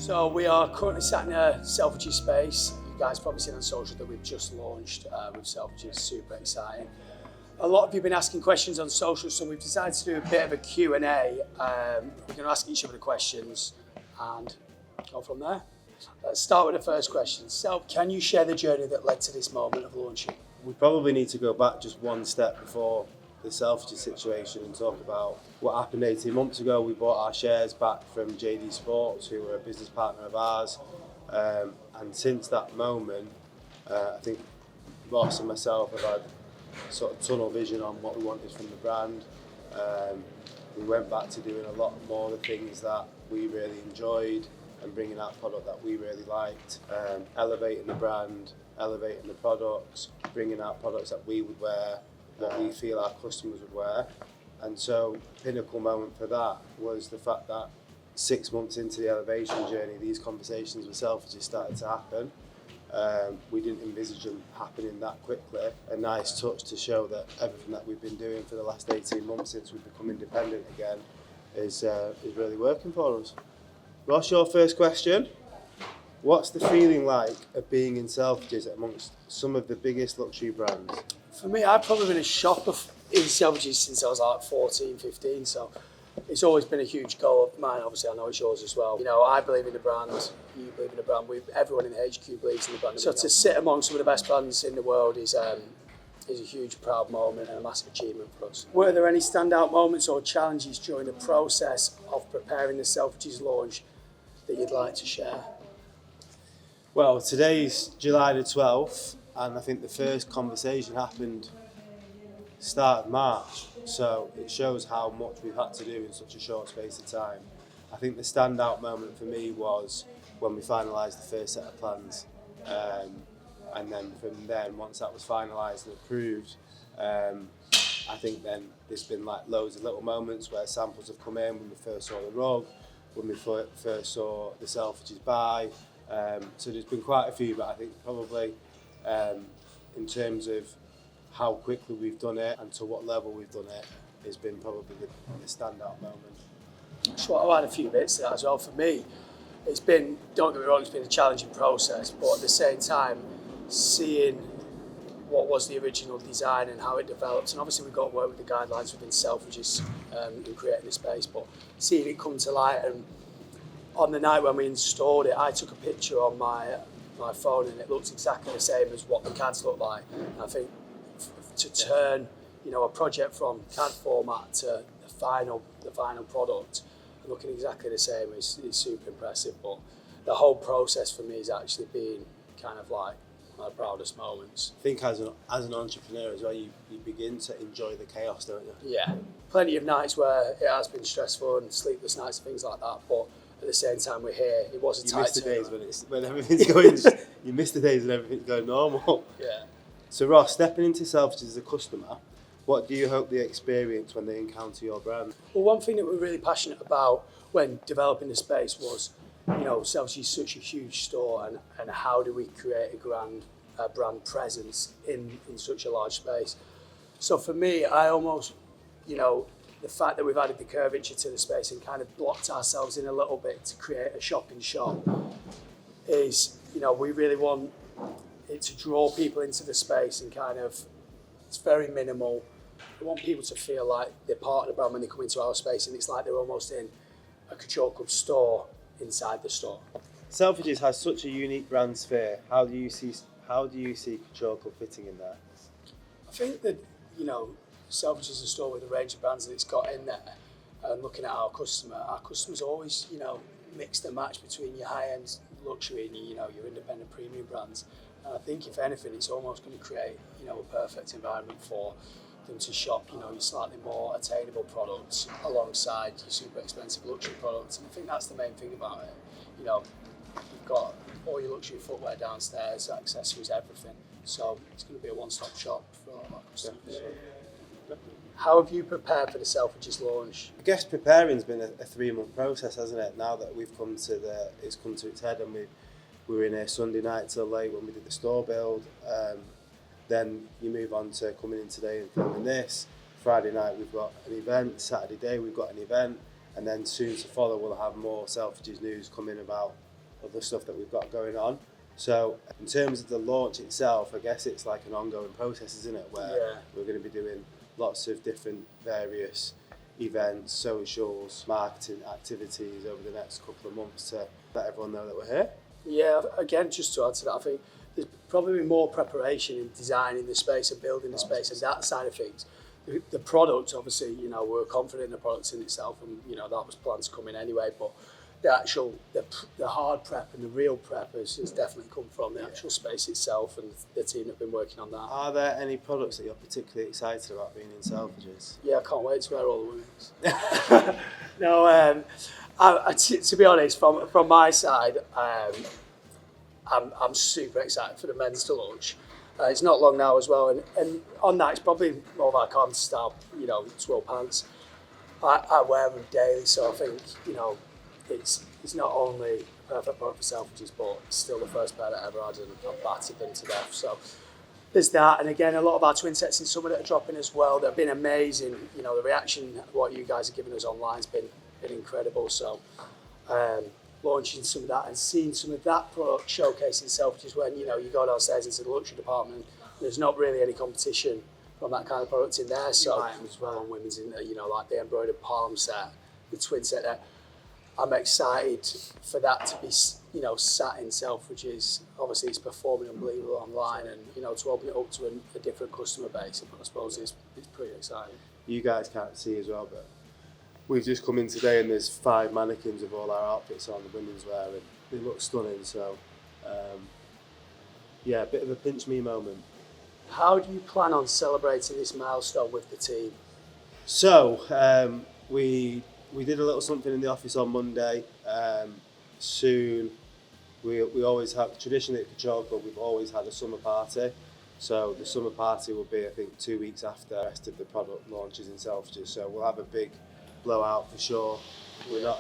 So we are currently sat in a Selfridges space. You guys probably seen on social that we've just launched with Selfridges, super exciting. A lot of you have been asking questions on social, so we've decided to do a bit of a Q&A. We're going to ask each other the questions and go from there. Let's start with the first question. So, can you share the journey that led to this moment of launching? We probably need to go back just one step before the Selfridges situation and talk about what happened 18 months ago. We bought our shares back from JD Sports, who were a business partner of ours. And since that moment, I think Ross and myself have had sort of tunnel vision on what we wanted from the brand. We went back to doing a lot more of the things that we really enjoyed and bringing out product that we really liked, elevating the brand, elevating the products, bringing out products that we would wear, what we feel our customers would wear. And so pinnacle moment for that was the fact that 6 months into the elevation journey, these conversations with Selfridges started to happen. We didn't envisage them happening that quickly. A nice touch to show that everything that we've been doing for the last 18 months since we've become independent again is really working for us. Ross, your first question. What's the feeling like of being in Selfridges amongst some of the biggest luxury brands? For me, I've probably been a shopper in Selfridges since I was like 14, 15, so it's always been a huge goal of mine. Obviously, I know it's yours as well. You know, I believe in the brand, you believe in the brand, everyone in the HQ believes in the brand. So to sit among some of the best brands in the world is a huge, proud moment and a massive achievement for us. Were there any standout moments or challenges during the process of preparing the Selfridges launch that you'd like to share? Well, today's July the 12th, and I think the first conversation happened start of March, so it shows how much we've had to do in such a short space of time. I think the standout moment for me was when we finalised the first set of plans, and then from then, once that was finalised and approved, I think then there's been like loads of little moments where samples have come in when we first saw the rug, when we first saw the Selfridges buy. So there's been quite a few, but I think probably in terms of how quickly we've done it and to what level we've done it has been probably the standout moment. So I'll add a few bits to that as well. For me, it's been, don't get me wrong, it's been a challenging process, but at the same time, seeing what was the original design and how it developed, and obviously we've got to work with the guidelines within Selfridges in creating the space, but seeing it come to light, and on the night when we installed it, I took a picture on my phone and it looks exactly the same as what the CADs look like. And I think to turn, you know, a project from CAD format to the final product looking exactly the same is super impressive. But the whole process for me has actually been kind of like my proudest moments. I think as an entrepreneur as well, you begin to enjoy the chaos, don't you? Yeah, plenty of nights where it has been stressful and sleepless nights and things like that, but at the same time we're here. It was a tight miss the days when everything's going. You miss the days when everything's going normal. Yeah. So Ross, stepping into Selfridges as a customer, what do you hope they experience when they encounter your brand? Well, one thing that we're really passionate about when developing the space was, you know, Selfridges is such a huge store, and how do we create a brand presence in such a large space? So for me, I almost, you know, the fact that we've added the curvature to the space and kind of blocked ourselves in a little bit to create a shop in shop is, you know, we really want it to draw people into the space and kind of, it's very minimal. We want people to feel like they're part of the brand when they come into our space, and it's like they're almost in a Couture Club store inside the store. Selfridges has such a unique brand sphere. How do you see Couture Club fitting in there? I think that, you know, Selfridges is a store with a range of brands that it's got in there, and looking at our customers always, you know, mix and match between your high-end luxury and your independent premium brands. And I think if anything, it's almost going to create, you know, a perfect environment for them to shop, you know, your slightly more attainable products alongside your super expensive luxury products. And I think that's the main thing about it. You know, you've got all your luxury footwear downstairs, accessories, everything. So it's going to be a one-stop shop for all of our customers. How have you prepared for the Selfridges launch? I guess preparing's been a 3-month process, hasn't it? Now that we've it's come to its head, and we were in here Sunday night till late when we did the store build. Then you move on to coming in today and filming this. Friday night we've got an event. Saturday day we've got an event, and then soon to follow we'll have more Selfridges news coming about other stuff that we've got going on. So in terms of the launch itself, I guess it's like an ongoing process, isn't it? Where we're going to be doing lots of different various events, socials, marketing activities over the next couple of months to let everyone know that we're here. Yeah, again, just to add to that, I think there's probably more preparation in designing the space and building the space and that side of things. The product, obviously, we're confident in the product in itself, and that was planned to come in anyway. But the hard prep and the real prep has definitely come from the actual space itself, and the team have been working on that. Are there any products that you're particularly excited about being in Selfridges? Yeah, I can't wait to wear all the women's. No, to be honest, from my side, I'm super excited for the men's to launch. It's not long now as well, and on that it's probably more of our common style, twill pants. I wear them daily, so I think it's not only a perfect product for Selfridges, but it's still the first pair that I ever had, and I've battered them to death. So there's that, and again, a lot of our twin sets in summer that are dropping as well. They've been amazing. The reaction, what you guys are giving us online has been incredible. So launching some of that and seeing some of that product showcasing Selfridges when you go downstairs into the luxury department, there's not really any competition from that kind of product in there. So as well on women's, in like the embroidered palm set, the twin set there. I'm excited for that to be sat in Selfridges. Obviously, it's performing unbelievable online, and to open it up to a different customer base. I suppose it's pretty exciting. You guys can't see as well, but we've just come in today and there's 5 mannequins of all our outfits on the women's wear, and they look stunning. So, a bit of a pinch me moment. How do you plan on celebrating this milestone with the team? So, we did a little something in the office on Monday. Soon, we always have, traditionally at Couture Club, we've always had a summer party. So the summer party will be, I think, 2 weeks after the rest of the product launches in Selfridges. So we'll have a big blowout for sure. We're not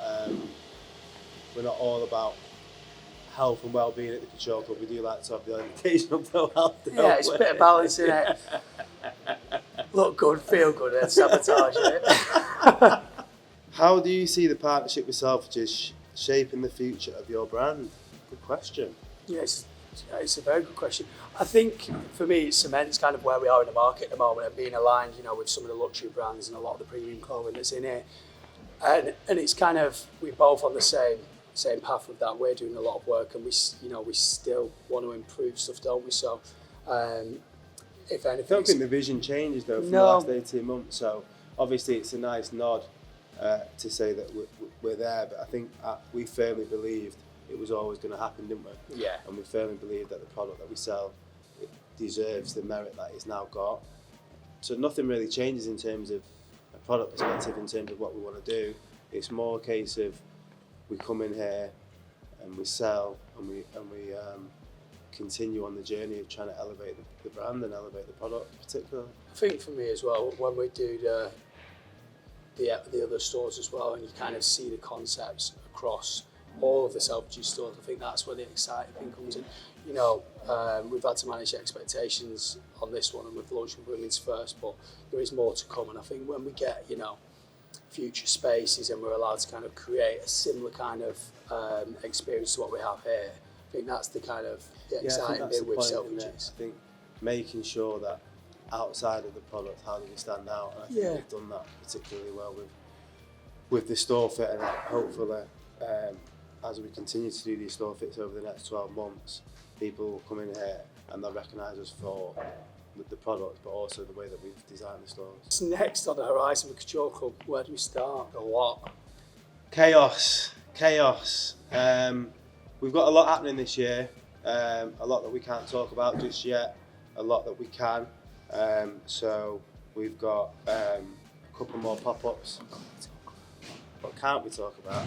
all about health and well-being at the Couture Club. We do like to have the occasional blowout. Yeah, it's a bit of balance in it. Look good, feel good, and sabotage it. How do you see the partnership with Selfridges shaping the future of your brand? Good question. Yes, it's a very good question. I think for me, it cements kind of where we are in the market at the moment and being aligned, with some of the luxury brands and a lot of the premium clothing that's in here. And it's kind of, we're both on the same path with that. We're doing a lot of work, and we still want to improve stuff, don't we? So, if anything, I don't think the vision changes though from the last 18 months. So obviously it's a nice nod to say that we're there, but I think we firmly believed it was always going to happen, didn't we? Yeah. And we firmly believe that the product that we sell, it deserves the merit that it's now got. So nothing really changes in terms of a product perspective, in terms of what we want to do. It's more a case of we come in here and we sell and we continue on the journey of trying to elevate the brand and elevate the product particularly. I think for me as well, when we do the other stores as well, and you kind of see the concepts across all of the Selfridges stores, I think that's where the exciting thing comes in. We've had to manage expectations on this one, and we've launched with women's first, but there is more to come. And I think when we get, future spaces and we're allowed to kind of create a similar kind of experience to what we have here, I think that's the kind of the exciting bit with Selfridges. I think making sure that outside of the product, how do we stand out? And I think we've done that particularly well with the store fit, and hopefully as we continue to do these store fits over the next 12 months, people will come in here and they'll recognise us for the product, but also the way that we've designed the stores. What's next on the horizon with Couture Club? Where do we start? A lot. Chaos. We've got a lot happening this year, a lot that we can't talk about just yet, a lot that we can. So we've got a couple more pop-ups. What can't we talk about?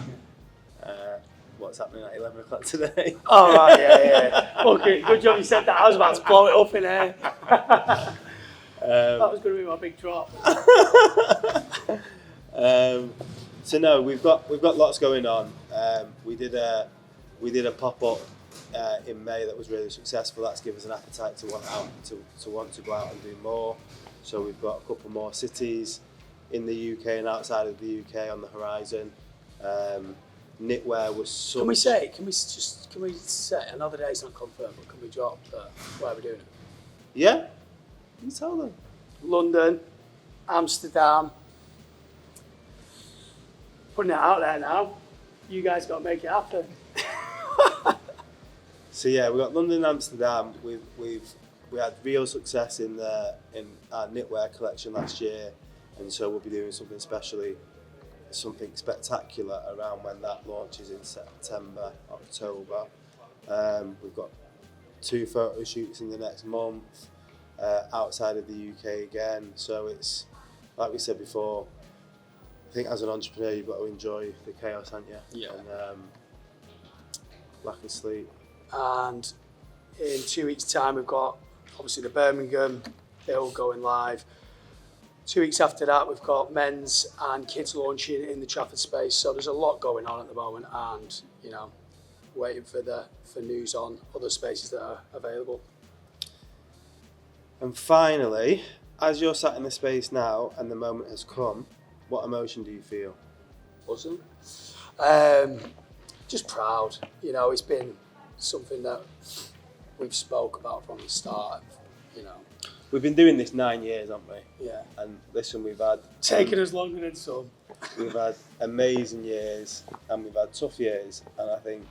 What's happening at 11 o'clock today? Oh, right, yeah. Okay, good job you said that. I was about to blow it up in here. That was going to be my big drop. So no, we've got lots going on. We did a pop-up in May that was really successful. That's given us an appetite to want to go out and do more. So we've got a couple more cities in the UK and outside of the UK on the horizon. knitwear was such. Can we say another date's not confirmed, but can we drop where we're doing it? Yeah, you tell them. London, Amsterdam. Putting it out there now. You guys got to make it happen. So yeah, we got London, Amsterdam. We had real success in our knitwear collection last year, and so we'll be doing something spectacular around when that launches in September, October. We've got 2 photo shoots in the next month outside of the UK again. So it's like we said before. I think as an entrepreneur, you've got to enjoy the chaos, haven't you? Yeah. And lack of sleep. And in 2 weeks' time, we've got obviously the Birmingham bill going live. 2 weeks after that, we've got men's and kids launching in the Trafford space. So there's a lot going on at the moment, and waiting for news on other spaces that are available. And finally, as you're sat in the space now and the moment has come, what emotion do you feel? Awesome. Just proud. It's been something that we've spoke about from the start. We've been doing this 9 years, haven't we? Yeah. And listen, we've had Taken us longer than some. we've had amazing years and we've had tough years. And I think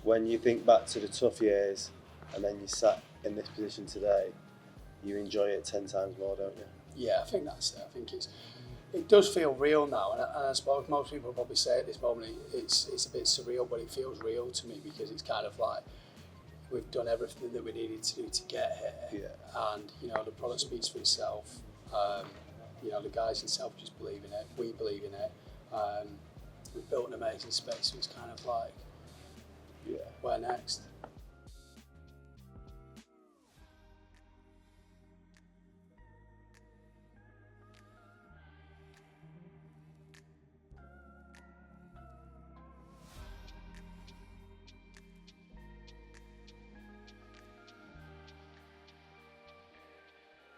when you think back to the tough years and then you sat in this position today, you enjoy it 10 times more, don't you? Yeah, I think that's it. I think it does feel real now, and I suppose most people probably say at this moment it's a bit surreal, but it feels real to me because it's kind of like we've done everything that we needed to do to get here. Yeah. And the product speaks for itself. The guys in Selfridges believe in it. We believe in it. We've built an amazing space, so it's kind of like, where next?